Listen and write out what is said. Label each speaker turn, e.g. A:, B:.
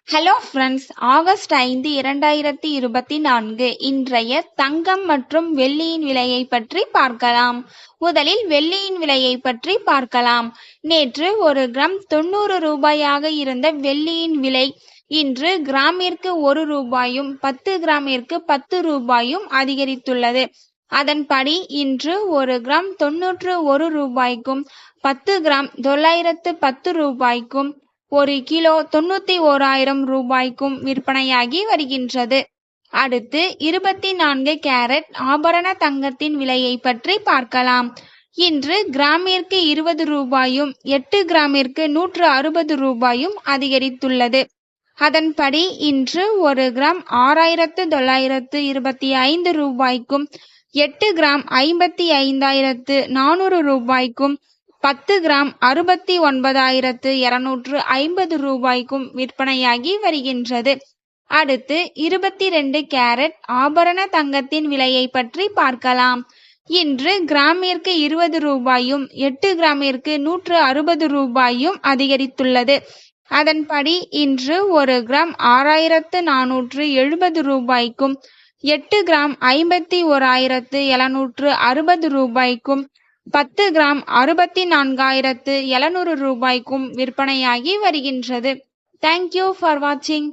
A: Hello friends, August 5, 2024 இன்றைய தங்கம் மற்றும் வெள்ளியின் விலையை பற்றி பார்க்கலாம். முதலில் வெள்ளியின் விலையை பற்றி பார்க்கலாம். நேற்று ஒரு கிராம் 90 ரூபாயாக இருந்த வெள்ளியின் விலை இன்று கிராமிற்கு 1 ரூபாயும் 10 கிராமிற்கு 10 ரூபாயும் அதிகரித்துள்ளது. அதன்படி இன்று ஒரு கிராம் 91 ரூபாய்க்கும் 10 கிராம் 910 ரூபாய்க்கும் 1 கிலோ 91,000 ரூபாய்க்கும் விற்பனையாகி வருகின்றது. அடுத்து 24 கேரட் ஆபரண தங்கத்தின் விலையை பற்றி பார்க்கலாம். இன்று கிராமிற்கு 20 ரூபாயும் 8 கிராமிற்கு 160 ரூபாயும் அதிகரித்துள்ளது. அதன்படி இன்று ஒரு கிராம் 6,925 ரூபாய்க்கும் 8 கிராம் 55,400 ரூபாய்க்கும் 10 கிராம் 69,250 ரூபாய்க்கும் விற்பனையாகி வருகின்றது. அடுத்து 22 கேரட் ஆபரண தங்கத்தின் விலையை பற்றி பார்க்கலாம். இன்று கிராமிற்கு 20 ரூபாயும் 8 கிராமிற்கு 160 ரூபாயும் அதிகரித்துள்ளது. அதன்படி இன்று ஒரு கிராம் 6,470 ரூபாய்க்கும் 8 கிராம் 51,760 ரூபாய்க்கும் 10 கிராம் 64,700 ரூபாய்க்கும் விற்பனையாகி வருகின்றது. தேங்க்யூ ஃபார் வாட்சிங்.